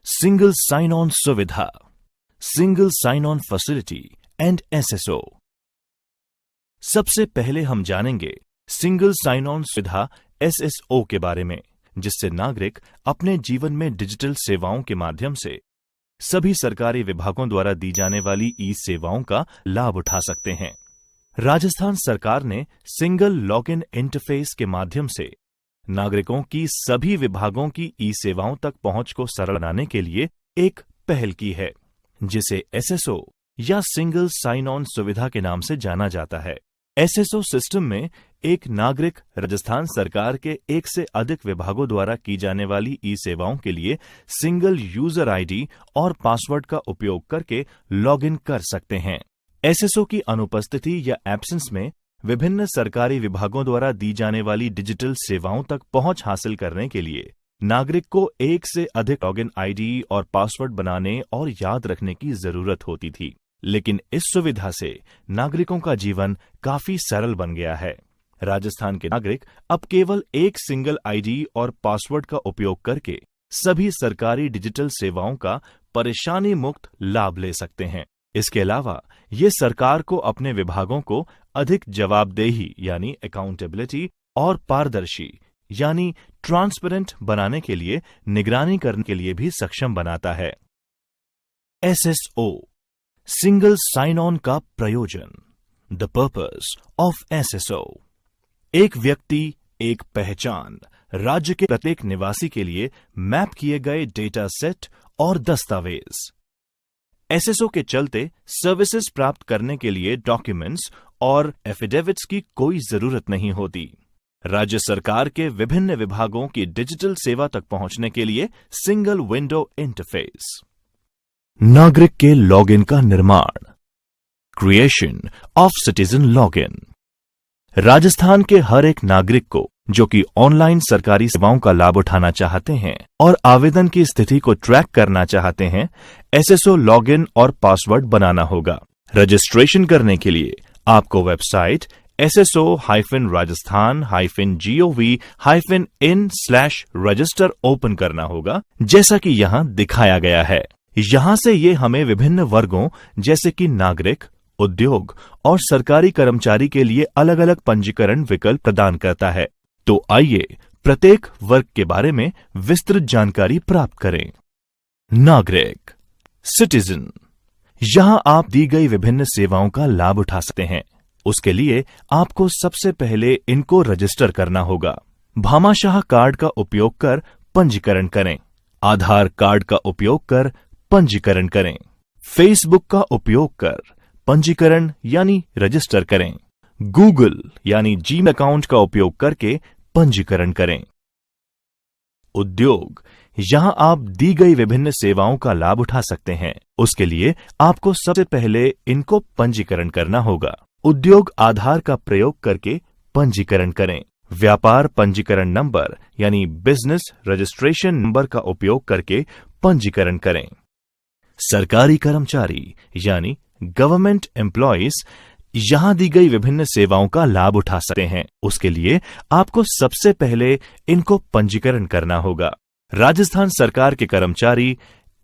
Single sign on सुविधा, single sign on facility and SSO. सबसे पहले हम जानेंगे सिंगल साइन ऑन सुविधा एसएसओ के बारे में, जिससे नागरिक अपने जीवन में डिजिटल सेवाओं के माध्यम से सभी सरकारी विभागों द्वारा दी जाने वाली ई सेवाओं का लाभ उठा सकते हैं। राजस्थान सरकार ने सिंगल लॉगिन इंटरफेस के माध्यम से नागरिकों की सभी विभागों की ई सेवाओं तक पहुंच को सरल बनाने के लिए एक पहल की है, जिसे एसएसओ या सिंगल साइन ऑन सुविधा के नाम से जाना जाता है। एसएसओ सिस्टम में एक नागरिक राजस्थान सरकार के एक से अधिक विभागों द्वारा की जाने वाली ई सेवाओं के लिए सिंगल यूजर आईडी और पासवर्ड का उपयोग करके लॉगिन कर सकते हैं। एसएसओ की अनुपस्थिति या एब्सेंस में विभिन्न सरकारी विभागों द्वारा दी जाने वाली डिजिटल सेवाओं तक पहुंच हासिल करने के लिए नागरिक को एक से अधिक लॉगिन आईडी और पासवर्ड बनाने और याद रखने की जरूरत होती थी, लेकिन इस सुविधा से नागरिकों का जीवन काफी सरल बन गया है। राजस्थान के नागरिक अब केवल एक सिंगल आईडी और पासवर्ड का उपयोग करके सभी सरकारी डिजिटल सेवाओं का परेशानी मुक्त लाभ ले सकते हैं। इसके अलावा ये सरकार को अपने विभागों को अधिक जवाबदेही यानी अकाउंटेबिलिटी और पारदर्शी यानी ट्रांसपेरेंट बनाने के लिए निगरानी करने के लिए भी सक्षम बनाता है। एसएसओ सिंगल साइन ऑन का प्रयोजन, द पर्पस ऑफ एसएसओ। एक व्यक्ति, एक पहचान, राज्य के प्रत्येक निवासी के लिए मैप किए गए डेटा सेट और दस्तावेज। एसएसओ के चलते सर्विसेज प्राप्त करने के लिए डॉक्यूमेंट्स और एफिडेविट्स की कोई जरूरत नहीं होती। राज्य सरकार के विभिन्न विभागों की डिजिटल सेवा तक पहुंचने के लिए सिंगल विंडो इंटरफेस। नागरिक के लॉगिन का निर्माण, creation of citizen login. Rajasthan के हर एक नागरिक को जो कि ऑनलाइन सरकारी सेवाओं का लाभ उठाना चाहते हैं और आवेदन की स्थिति को ट्रैक करना चाहते हैं, एसएसओ लॉगिन और पासवर्ड बनाना होगा। रजिस्ट्रेशन करने के लिए आपको वेबसाइट sso-rajasthan-gov-in/register ओपन करना होगा, जैसा कि यहां दिखाया गया है। यहां से ये हमें विभिन्न वर्गों जैसे कि नागरिक, उद्योग और सरकारी कर्मचारी के लिए अलग अलग पंजीकरण विकल्प प्रदान करता है। तो आइए प्रत्येक वर्ग के बारे में विस्तृत जानकारी प्राप्त करें। नागरिक, सिटीजन, यहां आप दी गई विभिन्न सेवाओं का लाभ उठा सकते हैं। उसके लिए आपको सबसे पहले इनको रजिस्टर करना होगा। भामाशाह कार्ड का उपयोग कर पंजीकरण करें। आधार कार्ड का उपयोग कर पंजीकरण करें। फेसबुक का उपयोग कर पंजीकरण यानी रजिस्टर करें। गूगल यानी जीमेल अकाउंट का उपयोग करके पंजीकरण करें। उद्योग, यहां आप दी गई विभिन्न सेवाओं का लाभ उठा सकते हैं। उसके लिए आपको सबसे पहले इनको पंजीकरण करना होगा। उद्योग आधार का प्रयोग करके पंजीकरण करें। व्यापार पंजीकरण नंबर यानी बिजनेस रजिस्ट्रेशन नंबर का उपयोग करके पंजीकरण करें। सरकारी कर्मचारी यानी गवर्नमेंट एम्प्लॉयज यहां दी गई विभिन्न सेवाओं का लाभ उठा सकते हैं। उसके लिए आपको सबसे पहले इनको पंजीकरण करना होगा। राजस्थान सरकार के कर्मचारी,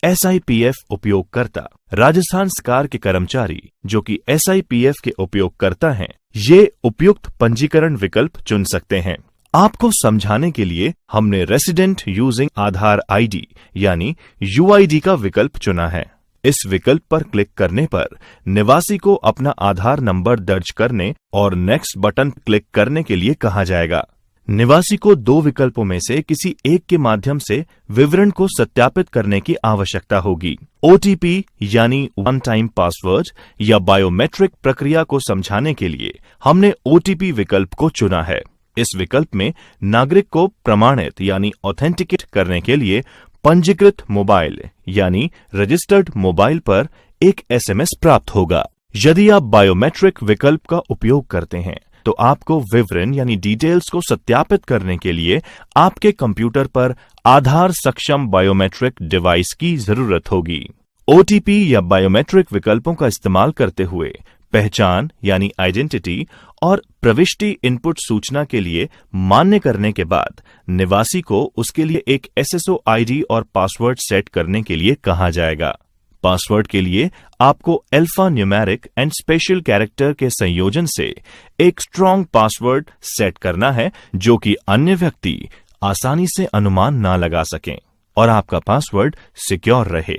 एसआईपीएफ उपयोगकर्ता, राजस्थान सरकार के कर्मचारी जो कि एसआईपीएफ के उपयोगकर्ता हैं, ये उपयुक्त पंजीकरण विकल्प चुन सकते हैं। आपको समझाने के लिए हमने रेसिडेंट यूजिंग आधार आईडी यानी यूआईडी का विकल्प चुना है। इस विकल्प पर क्लिक करने पर निवासी को अपना आधार नंबर दर्ज करने और नेक्स्ट बटन क्लिक करने के लिए कहा जाएगा। निवासी को दो विकल्पों में से किसी एक के माध्यम से विवरण को सत्यापित करने की आवश्यकता होगी। ओटीपी यानी वन टाइम पासवर्ड या बायोमेट्रिक प्रक्रिया को समझाने के लिए हमने ओटीपी विकल्प को चुना है। इस विकल्प में नागरिक को प्रमाणित यानी ऑथेंटिकेट करने के लिए पंजीकृत मोबाइल यानी रजिस्टर्ड मोबाइल पर एक एसएमएस प्राप्त होगा। यदि आप बायोमेट्रिक विकल्प का उपयोग करते हैं तो आपको विवरण यानी डिटेल्स को सत्यापित करने के लिए आपके कंप्यूटर पर आधार सक्षम बायोमेट्रिक डिवाइस की जरूरत होगी। ओटीपी या बायोमेट्रिक विकल्पों का इस्तेमाल करते हुए पहचान यानी आइडेंटिटी और प्रविष्टि इनपुट सूचना के लिए मान्य करने के बाद निवासी को उसके लिए एक एसएसओ आईडी और पासवर्ड सेट करने के लिए कहा जाएगा। पासवर्ड के लिए आपको alpha numeric and special character के संयोजन से एक स्ट्रॉन्ग पासवर्ड सेट करना है, जो कि अन्य व्यक्ति आसानी से अनुमान ना लगा सकें और आपका पासवर्ड सिक्योर रहे।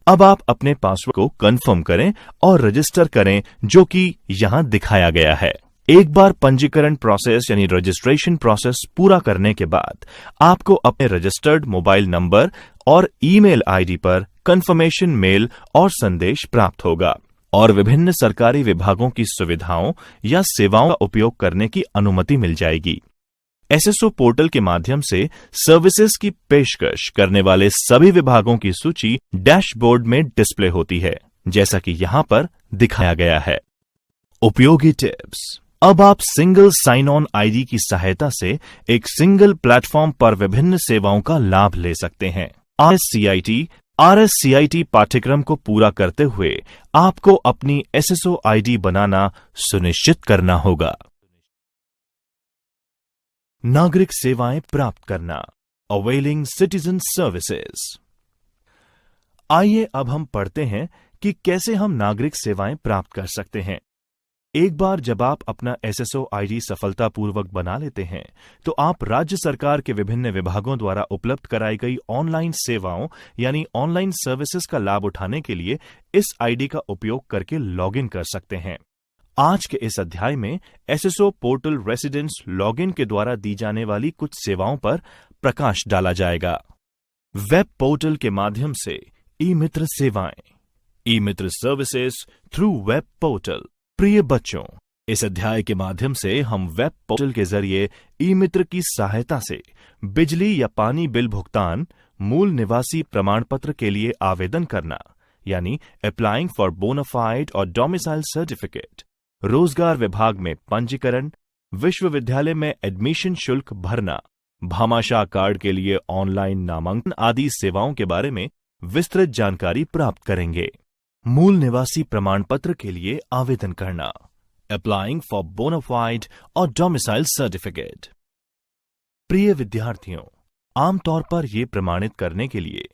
अब आप अपने पासवर्ड को कंफर्म करें और रजिस्टर करें, जो कि यहां दिखाया गया है। एक बार पंजीकरण प्रोसेस यानी रजिस्ट्रेशन प्रोसेस पूरा करने के बाद आपको अपने रजिस्टर्ड मोबाइल नंबर और ईमेल आईडी पर कंफर्मेशन मेल और संदेश प्राप्त होगा और विभिन्न सरकारी विभागों की सुविधाओं या सेवाओं का उपयोग करने की अनुमति मिल जाएगी। एसएसओ पोर्टल के माध्यम से सर्विसेज की पेशकश करने वाले सभी विभागों की सूची डैशबोर्ड में डिस्प्ले होती है, जैसा कि यहां पर दिखाया गया है। उपयोगी टिप्स। अब आप सिंगल साइन ऑन आईडी की सहायता से एक सिंगल प्लेटफॉर्म पर विभिन्न सेवाओं का लाभ ले सकते हैं। आरएससीआईटी पाठ्यक्रम को पूरा करते हुए आपको अपनी एसएसओ आईडी बनाना सुनिश्चित करना होगा। नागरिक सेवाएं प्राप्त करना, अवेलिंग सिटीजन सर्विसेज। आइए अब हम पढ़ते हैं कि कैसे हम नागरिक सेवाएं प्राप्त कर सकते हैं। एक बार जब आप अपना एसएसओ आईडी सफलतापूर्वक बना लेते हैं, तो आप राज्य सरकार के विभिन्न विभागों द्वारा उपलब्ध कराई गई ऑनलाइन सेवाओं यानी ऑनलाइन सर्विसेज का लाभ उठाने के लिए इस आईडी का उपयोग करके लॉगिन कर सकते हैं। आज के इस अध्याय में एसएसओ पोर्टल रेसिडेंट्स लॉगिन के द्वारा दी जाने वाली कुछ सेवाओं पर प्रकाश डाला जाएगा। वेब पोर्टल के माध्यम से ई मित्र सेवाएं, ई मित्र सर्विसेज थ्रू वेब पोर्टल। प्रिय बच्चों, इस अध्याय के माध्यम से हम वेब पोर्टल के जरिए ई मित्र की सहायता से बिजली या पानी बिल भुगतान, मूल निवासी प्रमाण पत्र के लिए आवेदन करना यानी अप्लाइंग फॉर बोनाफाइड और डोमिसाइल सर्टिफिकेट, रोजगार विभाग में पंजीकरण, विश्वविद्यालय में एडमिशन शुल्क भरना, भामाशाह कार्ड के लिए ऑनलाइन नामांकन आदि सेवाओं के बारे में विस्तृत जानकारी प्राप्त करेंगे। मूल निवासी प्रमाण पत्र के लिए आवेदन करना, अप्लाइंग फॉर बोनाफाइड और डोमिसाइल सर्टिफिकेट। प्रिय विद्यार्थियों, आमतौर पर यह प्रमाणित करने के लिए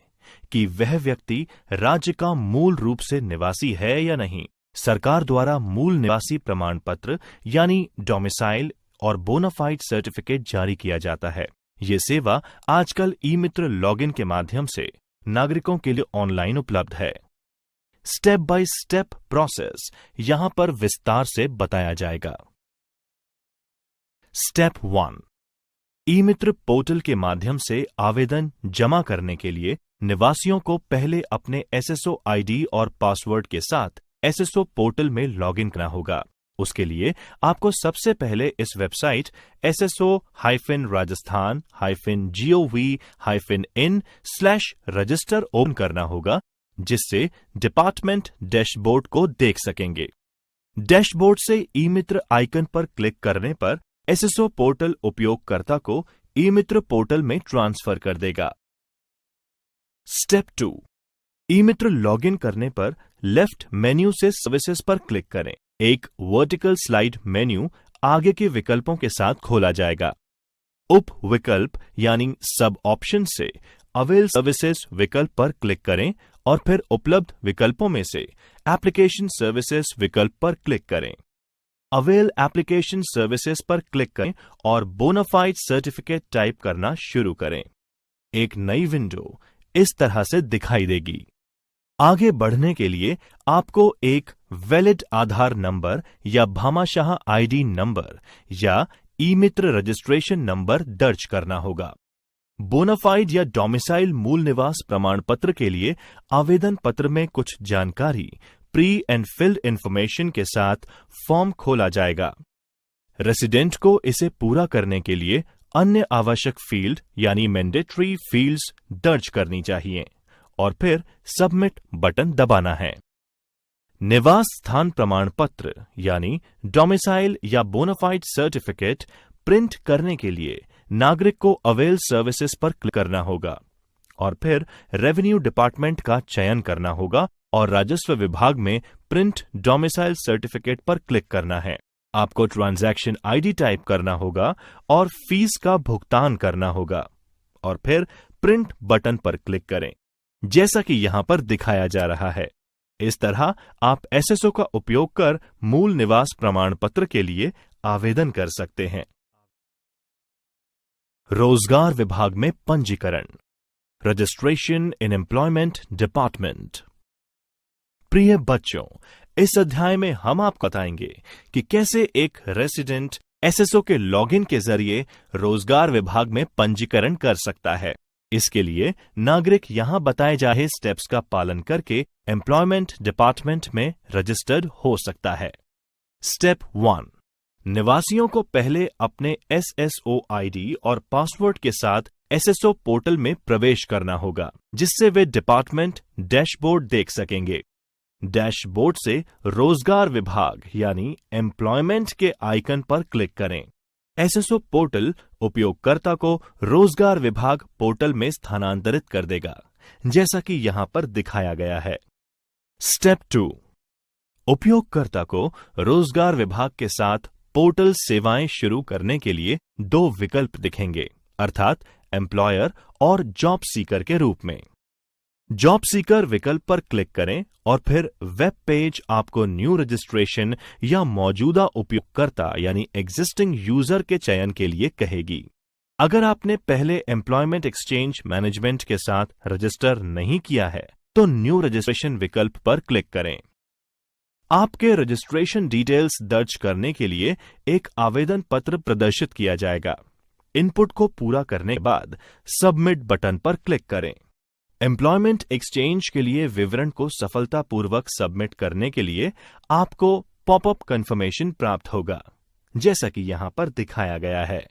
कि वह व्यक्ति राज्य का मूल रूप से निवासी है या नहीं, सरकार द्वारा मूल निवासी प्रमाण पत्र यानी डोमिसाइल और बोनाफाइड सर्टिफिकेट जारी किया जाता है। ये सेवा आजकल ई मित्र लॉगिन के माध्यम से नागरिकों के लिए ऑनलाइन उपलब्ध है। स्टेप बाय स्टेप प्रोसेस यहां पर विस्तार से बताया जाएगा। स्टेप 1, ई मित्र पोर्टल के माध्यम से आवेदन जमा करने के लिए निवासियों को पहले अपने एसएसओ आईडी और पासवर्ड के साथ एसएसओ पोर्टल में लॉगिन करना होगा। उसके लिए आपको सबसे पहले इस वेबसाइट sso-rajasthan-gov-in/register ओपन करना होगा, जिससे डिपार्टमेंट डैशबोर्ड को देख सकेंगे। डैशबोर्ड से ई मित्र आइकन पर क्लिक करने पर एसएसओ पोर्टल उपयोगकर्ता को ई मित्र पोर्टल में ट्रांसफर कर देगा। स्टेप 2, ई मित्र लॉगिन करने पर लेफ्ट मेन्यू से सर्विसेज पर क्लिक करें। एक वर्टिकल स्लाइड मेन्यू आगे के विकल्पों के साथ खोला जाएगा। उप विकल्प यानी सब ऑप्शन से अवेल सर्विसेज विकल्प पर क्लिक करें और फिर उपलब्ध विकल्पों में से एप्लीकेशन सर्विसेज विकल्प पर क्लिक करें। अवेल एप्लीकेशन सर्विसेज पर क्लिक करें और बोनाफाइड सर्टिफिकेट टाइप करना शुरू करें। एक नई विंडो इस तरह से दिखाई देगी। आगे बढ़ने के लिए आपको एक वैलिड आधार नंबर या भामाशाह आईडी नंबर या ई मित्र रजिस्ट्रेशन नंबर दर्ज करना होगा। बोनाफाइड या डोमिसाइल मूल निवास प्रमाण पत्र के लिए आवेदन पत्र में कुछ जानकारी प्री एंड फिल्ड इंफॉर्मेशन के साथ फॉर्म खोला जाएगा। रेसिडेंट को इसे पूरा करने के लिए अन्य आवश्यक फील्ड यानी मैंडेटरी फील्ड्स दर्ज करनी चाहिए और फिर सबमिट बटन दबाना है। निवास स्थान प्रमाण पत्र यानी डोमिसाइल या बोनाफाइड सर्टिफिकेट प्रिंट करने के लिए नागरिक को अवेल सर्विसेज पर क्लिक करना होगा और फिर रेवेन्यू डिपार्टमेंट का चयन करना होगा और राजस्व विभाग में प्रिंट डोमिसाइल सर्टिफिकेट पर क्लिक करना है। आपको ट्रांजैक्शन आईडी टाइप करना होगा और फीस का भुगतान करना होगा और फिर प्रिंट बटन पर क्लिक करें, जैसा कि यहां पर दिखाया जा रहा है। इस तरह आप एसएसओ का उपयोग कर मूल निवास प्रमाण पत्र के लिए आवेदन कर सकते हैं। रोजगार विभाग में पंजीकरण, रजिस्ट्रेशन इन एम्प्लॉयमेंट डिपार्टमेंट। प्रिय बच्चों, इस अध्याय में हम आपको बताएंगे कि कैसे एक रेसिडेंट एसएसओ के लॉगिन के जरिए रोजगार विभाग में पंजीकरण कर सकता है। इसके लिए नागरिक यहां बताए जा रहे स्टेप्स का पालन करके एम्प्लॉयमेंट डिपार्टमेंट में रजिस्टर्ड हो सकता है। स्टेप 1, निवासियों को पहले अपने एसएसओ आईडी और पासवर्ड के साथ एसएसओ पोर्टल में प्रवेश करना होगा, जिससे वे डिपार्टमेंट डैशबोर्ड देख सकेंगे। डैशबोर्ड से रोजगार विभाग यानी एम्प्लॉयमेंट के आइकन पर क्लिक करें। एसएसओ पोर्टल उपयोगकर्ता को रोजगार विभाग पोर्टल में स्थानांतरित कर देगा, जैसा कि यहां पर दिखाया गया है। स्टेप 2, उपयोगकर्ता को रोजगार विभाग के साथ पोर्टल सेवाएं शुरू करने के लिए 2 विकल्प दिखेंगे, अर्थात एम्प्लॉयर और जॉब सीकर के रूप में। जॉब सीकर विकल्प पर क्लिक करें और फिर वेब पेज आपको न्यू रजिस्ट्रेशन या मौजूदा उपयोगकर्ता यानी एग्जिस्टिंग यूजर के चयन के लिए कहेगी। अगर आपने पहले एम्प्लॉयमेंट एक्सचेंज मैनेजमेंट के साथ रजिस्टर नहीं किया है तो न्यू रजिस्ट्रेशन विकल्प पर क्लिक करें। आपके रजिस्ट्रेशन डिटेल्स दर्ज करने के लिए एक आवेदन पत्र प्रदर्शित किया जाएगा। इनपुट को पूरा करने के बाद सबमिट बटन पर क्लिक करें। एम्प्लॉयमेंट एक्सचेंज के लिए विवरण को सफलतापूर्वक सबमिट करने के लिए आपको पॉपअप कंफर्मेशन प्राप्त होगा, जैसा कि यहां पर दिखाया गया है।